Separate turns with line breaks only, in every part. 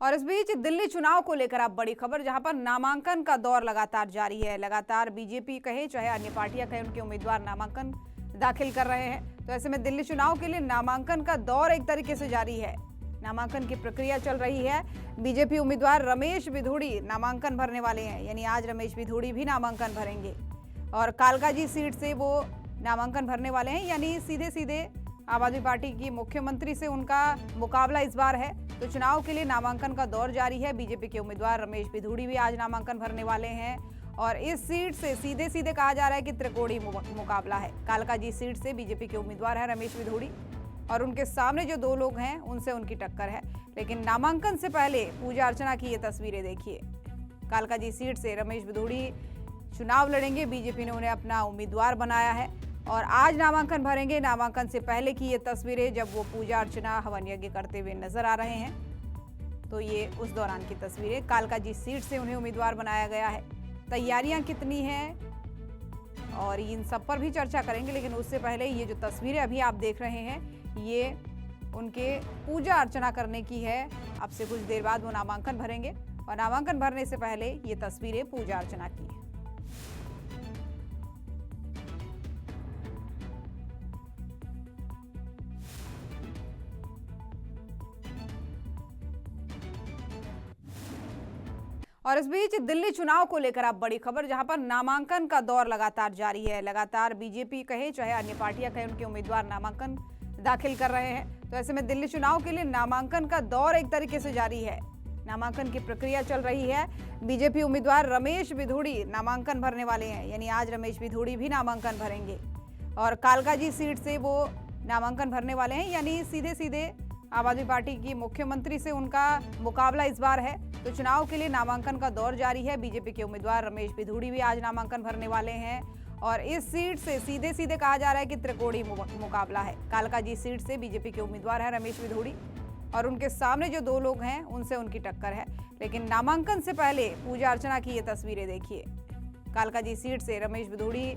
और इस बीच दिल्ली चुनाव को लेकर अब बड़ी खबर, जहां पर नामांकन का दौर लगातार जारी है। लगातार बीजेपी कहे चाहे अन्य पार्टियां कहें, उनके उम्मीदवार नामांकन दाखिल कर रहे हैं। तो ऐसे में दिल्ली चुनाव के लिए नामांकन का दौर एक तरीके से जारी है। नामांकन की प्रक्रिया चल रही है। बीजेपी उम्मीदवार रमेश बिधूड़ी नामांकन भरने वाले हैं, यानी आज रमेश बिधूड़ी भी नामांकन भरेंगे और कालकाजी सीट से वो नामांकन भरने वाले हैं, यानी सीधे सीधे आम आदमी पार्टी की मुख्यमंत्री से उनका मुकाबला इस बार है। तो चुनाव के लिए नामांकन का दौर जारी है। बीजेपी के उम्मीदवार रमेश बिधूड़ी भी आज नामांकन भरने वाले हैं और इस सीट से सीधे सीधे कहा जा रहा है कि त्रिकोणीय मुकाबला है। कालकाजी सीट से बीजेपी के उम्मीदवार है रमेश बिधूड़ी और उनके सामने जो दो लोग हैं उनसे उनकी टक्कर है। लेकिन नामांकन से पहले पूजा अर्चना की ये तस्वीरें देखिए। कालकाजी सीट से रमेश बिधूड़ी चुनाव लड़ेंगे। बीजेपी ने उन्हें अपना उम्मीदवार बनाया है और आज नामांकन भरेंगे। नामांकन से पहले की ये तस्वीरें जब वो पूजा अर्चना हवन यज्ञ करते हुए नजर आ रहे हैं। तो ये उस दौरान की तस्वीरें। कालकाजी सीट से उन्हें उम्मीदवार बनाया गया है। तैयारियां कितनी हैं और इन सब पर भी चर्चा करेंगे, लेकिन उससे पहले ये जो तस्वीरें अभी आप देख रहे हैं ये उनके पूजा अर्चना करने की है। अब से कुछ देर बाद वो नामांकन भरेंगे और नामांकन भरने से पहले ये तस्वीरें पूजा अर्चना की है। और इस बीच दिल्ली चुनाव को लेकर अब बड़ी खबर, जहां पर नामांकन का दौर लगातार जारी है। लगातार बीजेपी कहे चाहे अन्य पार्टियां कहें, उनके उम्मीदवार नामांकन दाखिल कर रहे हैं। तो ऐसे में दिल्ली चुनाव के लिए नामांकन का दौर एक तरीके से जारी है। नामांकन की प्रक्रिया चल रही है। बीजेपी उम्मीदवार रमेश बिधूड़ी नामांकन भरने वाले हैं, यानी आज रमेश बिधूड़ी भी नामांकन भरेंगे और कालकाजी सीट से वो नामांकन भरने वाले हैं, यानी सीधे सीधे आम आदमी पार्टी की मुख्यमंत्री से उनका मुकाबला इस बार है। तो चुनाव के लिए नामांकन का दौर जारी है। बीजेपी के उम्मीदवार रमेश बिधूड़ी भी आज नामांकन भरने वाले हैं और इस सीट से सीधे सीधे कहा जा रहा है कि त्रिकोणीय मुकाबला है। कालकाजी सीट से बीजेपी के उम्मीदवार है रमेश बिधूड़ी और उनके सामने जो दो लोग हैं उनसे उनकी टक्कर है। लेकिन नामांकन से पहले पूजा अर्चना की ये तस्वीरें देखिए। कालकाजी सीट से रमेश बिधूड़ी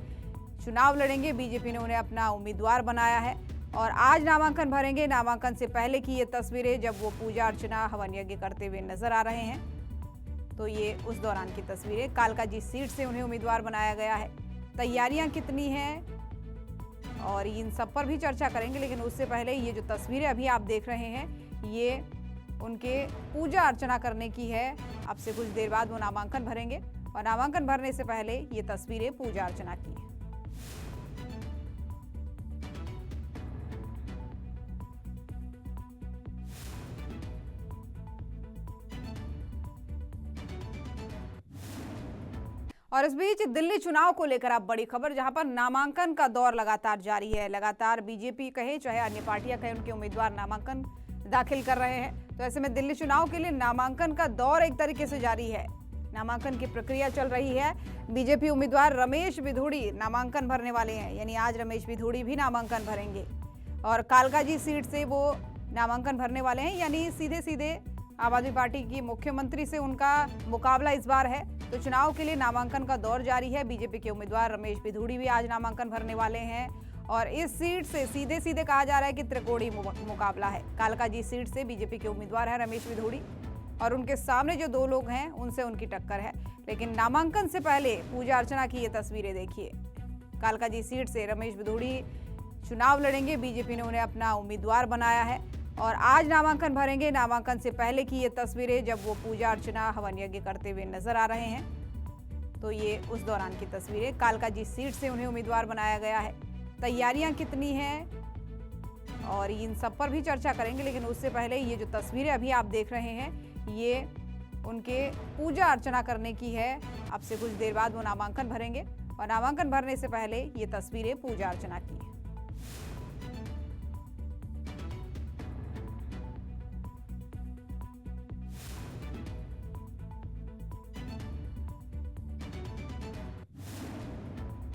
चुनाव लड़ेंगे। बीजेपी ने उन्हें अपना उम्मीदवार बनाया है और आज नामांकन भरेंगे। नामांकन से पहले की ये तस्वीरें जब वो पूजा अर्चना हवन यज्ञ करते हुए नजर आ रहे हैं। तो ये उस दौरान की तस्वीरें। कालकाजी सीट से उन्हें उम्मीदवार बनाया गया है। तैयारियां कितनी हैं और इन सब पर भी चर्चा करेंगे, लेकिन उससे पहले ये जो तस्वीरें अभी आप देख रहे हैं ये उनके पूजा अर्चना करने की है। अब से कुछ देर बाद वो नामांकन भरेंगे और नामांकन भरने से पहले ये तस्वीरें पूजा अर्चना की है। और इस बीच दिल्ली चुनाव को लेकर अब बड़ी खबर, जहां पर नामांकन का दौर लगातार जारी है। लगातार बीजेपी कहे चाहे अन्य पार्टियां कहें, उनके उम्मीदवार नामांकन दाखिल कर रहे हैं। तो ऐसे में दिल्ली चुनाव के लिए नामांकन का दौर एक तरीके से जारी है। नामांकन की प्रक्रिया चल रही है। बीजेपी उम्मीदवार रमेश बिधूड़ी नामांकन भरने वाले हैं, यानी आज रमेश बिधूड़ी भी नामांकन भरेंगे और कालकाजी सीट से वो नामांकन भरने वाले हैं, यानी सीधे सीधे आम आदमी पार्टी की मुख्यमंत्री से उनका मुकाबला इस बार है। तो चुनाव के लिए नामांकन का दौर जारी है। बीजेपी के उम्मीदवार रमेश बिधूड़ी भी आज नामांकन भरने वाले हैं और इस सीट से सीधे सीधे कहा जा रहा है कि त्रिकोणीय मुकाबला है। कालकाजी सीट से बीजेपी के उम्मीदवार है रमेश बिधूड़ी और उनके सामने जो दो लोग हैं उनसे उनकी टक्कर है। लेकिन नामांकन से पहले पूजा अर्चना की ये तस्वीरें देखिए। कालकाजी सीट से रमेश बिधूड़ी चुनाव लड़ेंगे। बीजेपी ने उन्हें अपना उम्मीदवार बनाया है और आज नामांकन भरेंगे। नामांकन से पहले की ये तस्वीरें जब वो पूजा अर्चना हवन यज्ञ करते हुए नजर आ रहे हैं। तो ये उस दौरान की तस्वीरें। कालकाजी सीट से उन्हें उम्मीदवार बनाया गया है। तैयारियां कितनी हैं और इन सब पर भी चर्चा करेंगे, लेकिन उससे पहले ये जो तस्वीरें अभी आप देख रहे हैं ये उनके पूजा अर्चना करने की है। अब से कुछ देर बाद वो नामांकन भरेंगे और नामांकन भरने से पहले ये तस्वीरें पूजा अर्चना की है।